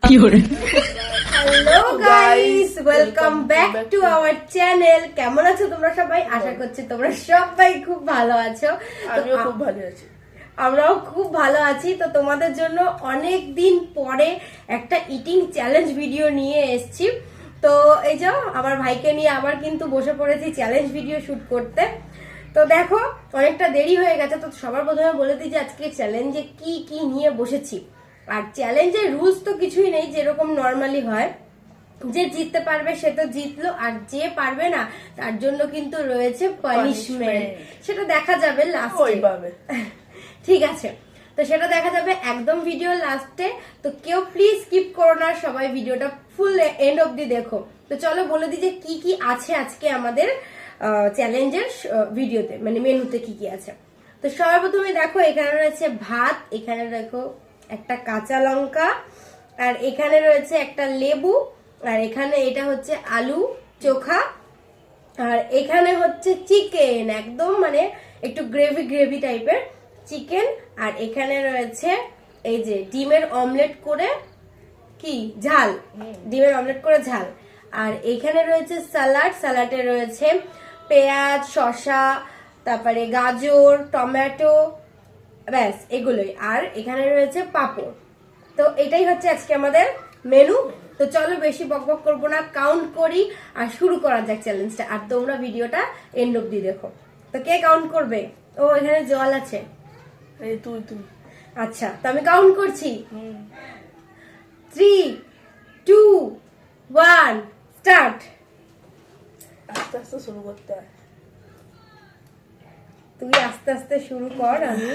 Hello guys, welcome back to our channel. কেমন আছো তোমরা সবাই? আশা করছি তোমরা সবাই খুব ভালো আছো। আমিও খুব ভালো আছি। আমরাও খুব ভালো আছি। তো তোমাদের জন্য অনেক দিন পরে একটা ইটিং চ্যালেঞ্জ ভিডিও নিয়ে এসেছি। তো এই যে আমার ভাইকে নিয়ে আবার কিন্তু বসে পড়েছি চ্যালেঞ্জ ভিডিও শুট করতে। তো দেখো অনেকটা দেরি হয়ে গেছে। তো সবার প্রথমে বলে দিই যে আজকে চ্যালেঞ্জে কি কি নিয়ে বসেছি। আর চ্যালেঞ্জের রুলস তো কিছুই নেই, যেরকম নর্মালি হয়, যে জিততে পারবে সে তো জিতলো, আর যে পারবে না তার জন্য কিন্তু রয়েছে পানিশমেন্ট। সেটা দেখা যাবে লাস্টে। ঠিক আছে, তো সেটা দেখা যাবে একদম ভিডিও লাস্টে। তো কেউ প্লিজ স্কিপ করো না, সবাই ভিডিওটা ফুল এন্ড অবধি দেখো। তো চলো বলে দিই যে কি কি আছে আজকে আমাদের চ্যালেঞ্জের ভিডিওতে, মানে মেনুতে কি কি আছে। তো সবার প্রথমে দেখো এখানে রয়েছে ভাত, এখানে দেখো একটা কাঁচা লঙ্কা, আর এখানে রয়েছে একটা লেবু, আর এখানে এটা হচ্ছে আলু চোখা, আর এখানে হচ্ছে চিকেন, একদম মানে একটু গ্রেভি গ্রেভি টাইপের চিকেন। আর এখানে রয়েছে এই যে ডিমের অমলেট করে কি ঝাল, ডিমের অমলেট করে ঝাল। আর এখানে রয়েছে স্যালাড, স্যালাডে রয়েছে পেঁয়াজ, শসা, তারপরে গাজর, টমেটো, ব্যাস এগুলোই। আর এখানে রয়েছে পাঁপড়। তো এটাই হচ্ছে আজকে আমাদের মেনু। তো চলো বেশি বকবক করবো না, কাউন্ট করি আর শুরু করা যাক চ্যালেঞ্জটা। আর তোমরা ভিডিওটা এন্ড অব্দি দেখো। তো কে কাউন্ট করবে? ও এখানে জল আছে। এই তুই তুই আচ্ছা, তো আমি কাউন্ট করছি। 3, 2, 1 স্টার্ট। আস্তে আস্তে শুরু করতে হয়। তুই আস্তে আস্তে শুরু কর, আমি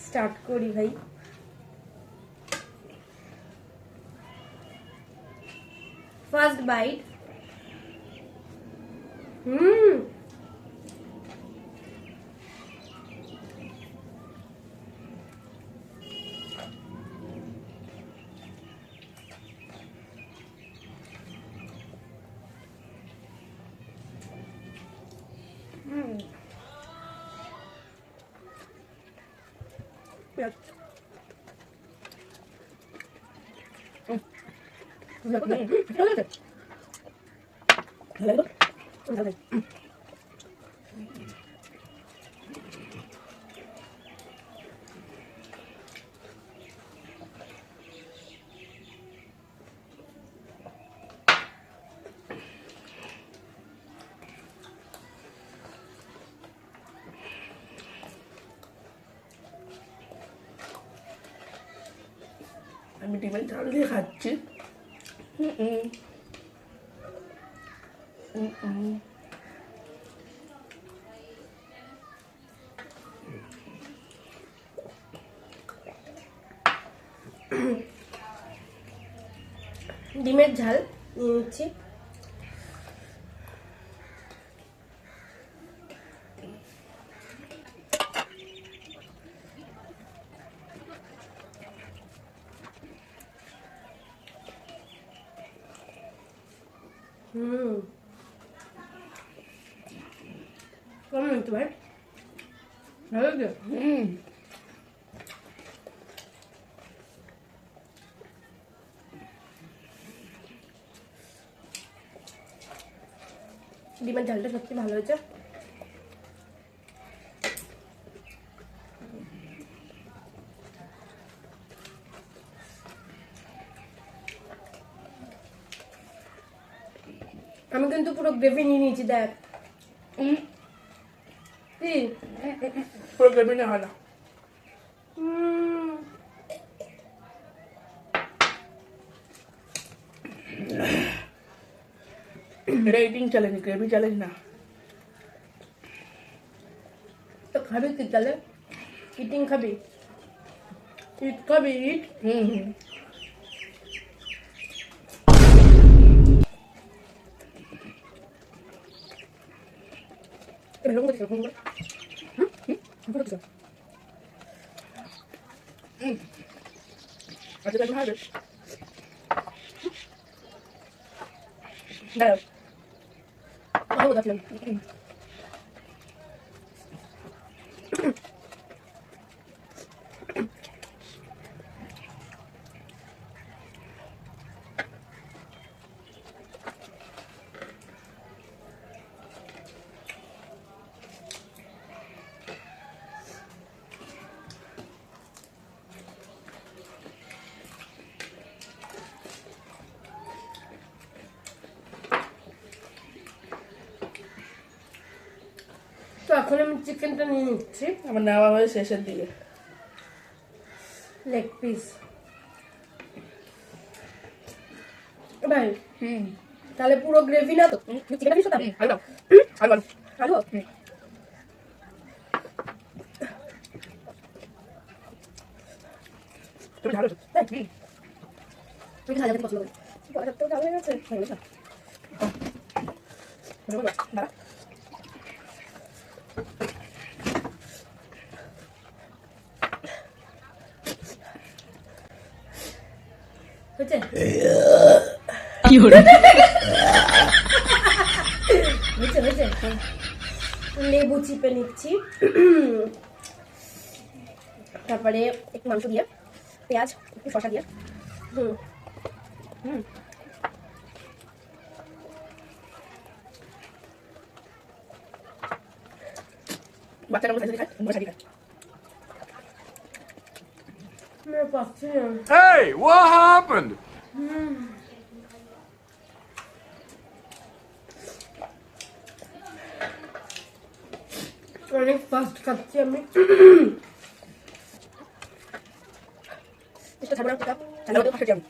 স্টার্ট করি ভাই। First bite. আমি ডিমের ঝাল দিয়ে খাচ্ছি। ডিমের ঝাল নিয়ে নিচ্ছি। কেমন হচ্ছে ভাই? ভালো লাগে? ডিমের ঝালটা সত্যি ভালো হয়েছে। আমি কিন্তু পুরো গ্রেভি নিয়ে নিয়েছি, দেখ। কি পুরো গ্রেভি না হয় না। এটা ইটিং চ্যালেঞ্জ, গ্রেভি চ্যালেঞ্জ না। তো খাবি কি তাহলে? ইটিং খাবি? ইট খাবি? ইট এরকম করছিস, এরকম করে। আচ্ছা তাহলে হবে। দাঁড়াও। ভালো দেখলাম। এখন আমি চিকেনটা নিয়ে নিচ্ছি, আমার নেওয়া হয় শেষের দিকে। Leg piece. ভাই তাহলে পুরো গ্রেভি না তো? চিকেন পিস তো? আলু আলু আলু আলু তুমি ঝাল তাই? তুমি ঝাল খেতে পছন্দ করি। বড়া তো ঝাল হয়ে গেছে। ভালো না? দাঁড়া। হয়েছে? হয়েছে হয়েছে। লেবু চিপে নিচ্ছি, তারপরে একটু মাংস দিয়ে, পেঁয়াজ, একটু শসা দিয়ে। হুম হুম বাচ্চারা বসে খায়, বসে খায়। পাচ্ছি না। Hey, what happened? অনেক ফাস্ট খাচ্ছি আমি। চেষ্টা ছাড়বো না, পিক আপ চালাবো তো খাচ্ছি আমি।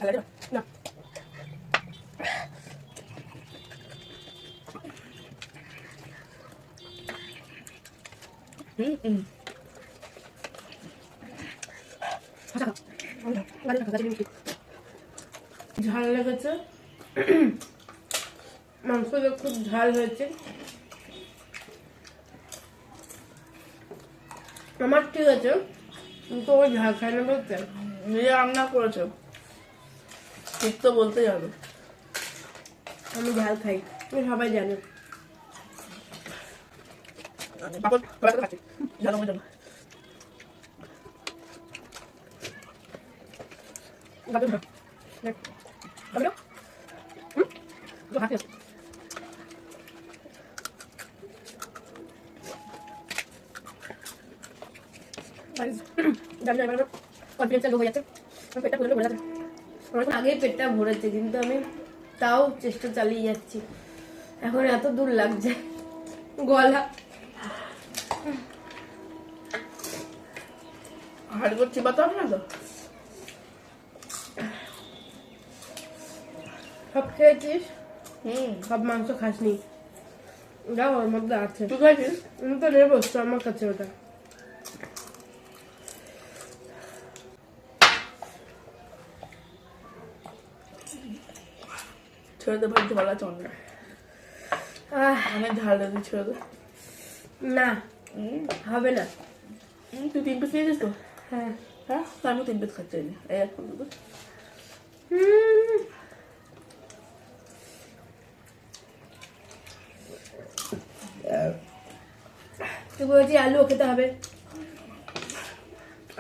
ভালো লাগে না? ঝাল লেগেছে, মাংসটা খুব ঝাল হয়েছে। আমার ঠিক আছে, কিন্তু ওই ঝাল খায় না বলতে। নিজে রান্না করেছে, ঠিক তো বলতেই হবে। আমি ঝাল খাই, তুমি সবাই জানো। পাপড় সবাই খাচ্ছি ঝাল আমার জন্য। গাজর দাও। দেখ। গাজর দাও। তো হাতে আছে। জানি না, এবার কনফিডেন্সটা লো হয়ে যাচ্ছে, আমার পেটটা পুরো ভরে যাচ্ছে। আমার এখন আগেই পেটটা ভরেছে, কিন্তু আমি তাও চেষ্টা চালিয়ে যাচ্ছি। এখন এত দূর লাগছে গলা। হাড়ি করছি বাতা হবে না তো? সব খেয়েছিস? সব মাংস খাসনি, যাও ওর মধ্যে আছে। তুই খাইছিস? আমি তো নেবো, তো আমার কাছে ওটা। ছেড়ে দে ভাই, একটু ভালো আছে অনেক। অনেক ঝাল লেগে ছেড়ে দে। না হবে না। তুই 3 পিস নিয়েছিস তো? হ্যাঁ। হ্যাঁ, তো আমি 3 পিস খাচ্ছি না, এই এক করে দেবো। তুই বলেছি আলুও খেতে হবে,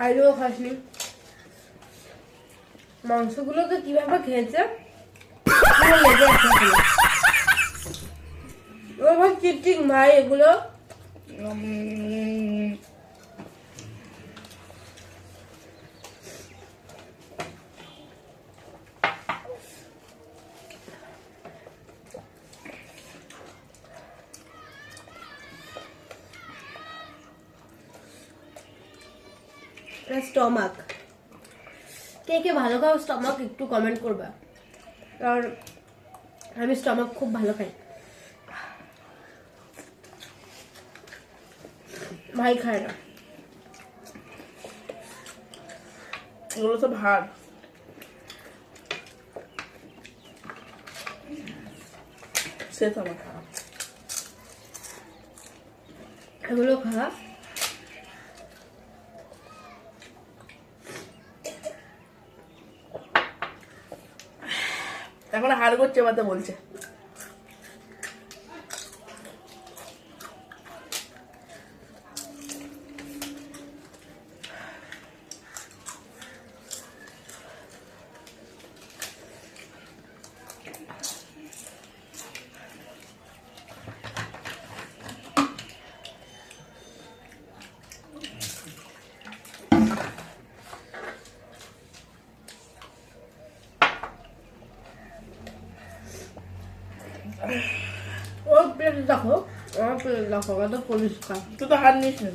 আলুও খাসনি। মাংসগুলোকে কিভাবে খেয়েছে পুরো লেগে আছে এখানে। ও ভাই চিটিং ভাই এগুলো। স্টমাক, কে কে ভালো খাও স্টমাক একটু কমেন্ট করবা, কারণ আমি স্টমাক খুব ভালো খাই। ভাই খায় না। এগুলো সব হাড়। শেষ আমার। এগুলো খা। এখন হাড় করছে বাতা বলছে। প্লেট দেখো, আমার প্লেট দেখো, কত পরিষ্কার। তুই তো হাত নিস না।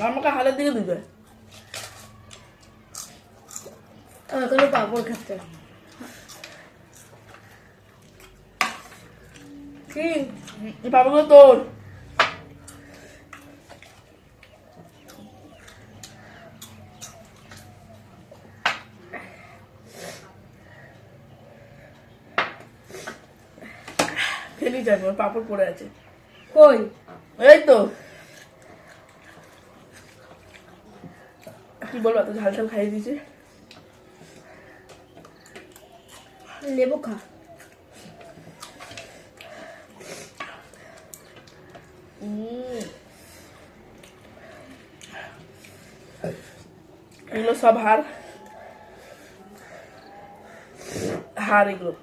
আমাকে হাতের দিকে দিবে। এখনো পাঁপড় খাচ্ছে। কি পাপড়গুলো তোর। খেলি যাবে, ওর পাপড় পড়ে আছে। কই? এই তো কি বলবো, এত ঝাল ঝাল খাইয়ে দিয়েছে। লেবু খা। এগুলো সব হাড় হাড় এগুলো।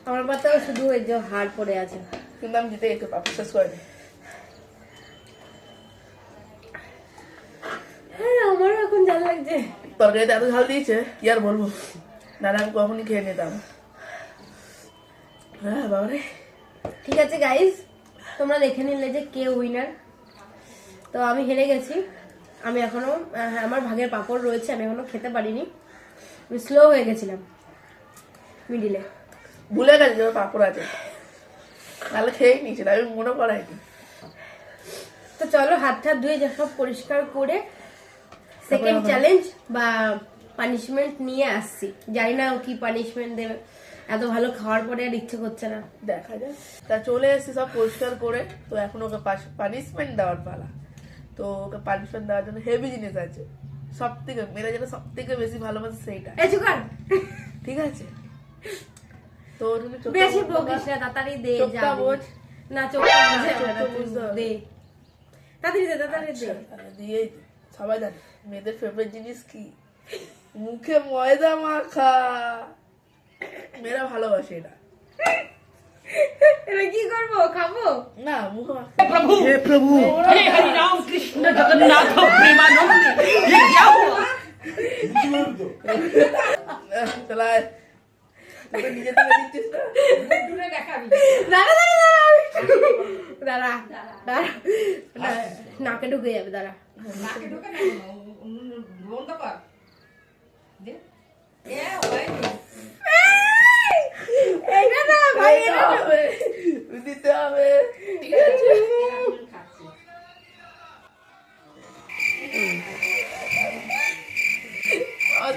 আমার পাতাও শুধু ওই যে হাড় পড়ে আছে। কিন্তু আমি জিতে গেছি, পাপড় শেষ করে দিই। হ্যাঁ, আমারও এখন ঝাল লাগছে। তরকারিতে এত ঝাল দিয়েছে কি আর বলবো, নাহলে আমি কখনই খেয়ে নিতাম। হ্যাঁ বাবারে। ঠিক আছে গাইস, তোমরা দেখে নিলে যে কে উইনার। তো আমি হেরে গেছি। আমি এখনো আমার ভাগের পাপড় রয়েছে, আমি এখনো খেতে পারিনি। আমি স্লো হয়ে গেছিলাম মিডিলে। ভুলে গেছি যে ওর পাপড় আছে, নাহলে খেয়েই নিয়েছিল, আমি মনে করাইনি। তো চলো হাত টাত ধুয়ে যা সব পরিষ্কার করে সেকেন্ড চ্যালেঞ্জ বা পানিশমেন্ট নিয়ে আসছি। জানি না ও কি পানিশমেন্ট দেবে, এত ভালো খাওয়ার পরে আর ইচ্ছে করছে না। দেখা যাক। তা চলে এসেছি সব পরিষ্কার করে, তো এখন ওকে পানিশমেন্ট দেওয়ার পালা। তো ওকে পানিশমেন্ট দেওয়ার জন্য হেভি জিনিস আছে, সব থেকে মেয়েরা যেটা সব থেকে বেশি ভালোবাসে সেইটা। এই চুকার, ঠিক আছে? তো তুমি বেশি বকিস না, তাড়াতাড়ি দে। চোখটা যা বোঝ। না, চোখটা বুঝে চোখটা না, তুই বুঝতে হবে। দে তাড়াতাড়ি দে, তাড়াতাড়ি দে। তাহলে দিয়েই দে। সবাই জানে মেয়েদের ফেভারিট জিনিস কি, মুখে ময়দা মাখা। মেয়েরা ভালোবাসে এটা। এবার কি করবো, খাবো? না মুখে মাখা। हे हरि राम कृष्ण जगन्नाथ प्रेमानंद ये क्या हुआ চালায় তুই তো নিজে থেকে দিচ্ছিস না। দাঁড়া দাঁড়া দাঁড়া, নাকে ঢুকে যাবে, দাঁড়া। এটা না ভাই, দিতে এটা না। হবে, দিতে হবে। ঠিক আছে?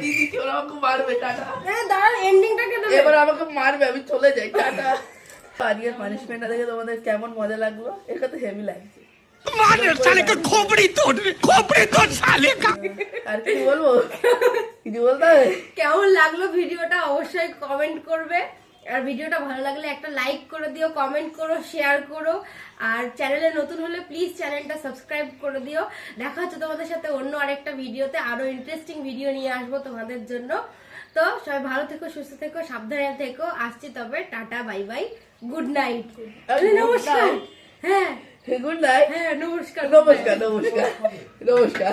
দিদি কি ওরা আমাকে মারবে, টাটা। দাঁড়া, এন্ডিংটাকে দেবে। এবার আমাকে মারবে, আমি চলে যাই, টাটা। আজকের পানিশমেন্টটা দেখে তোমাদের কেমন মজা লাগলো? এটা তো হেভি লাগছে। मार साले का खोपड़ी तोड़ साले का। আর কি বলবো, কিছু বলতে হবে? কেমন লাগলো ভিডিওটা অবশ্যই কমেন্ট করবে। আর ভিডিওটা ভালো লাগলে একটা লাইক করে দিও, কমেন্ট করো, শেয়ার করো। আর চ্যানেলে নতুন হলে প্লিজ চ্যানেলটা সাবস্ক্রাইব করে দিও। দেখা হচ্ছে তোমাদের সাথে অন্য আরেকটা ভিডিওতে, আরো ইন্টারেস্টিং ভিডিও নিয়ে আসবো তোমাদের জন্য। তো সবাই ভালো থেকো, সুস্থ থেকো, সাবধানে থেকো। আসছি তবে, tata, bye bye, good night. নমস্কার। হ্যাঁ গুড নাইট। হ্যাঁ, নমস্কার। নমস্কার নমস্কার নমস্কার।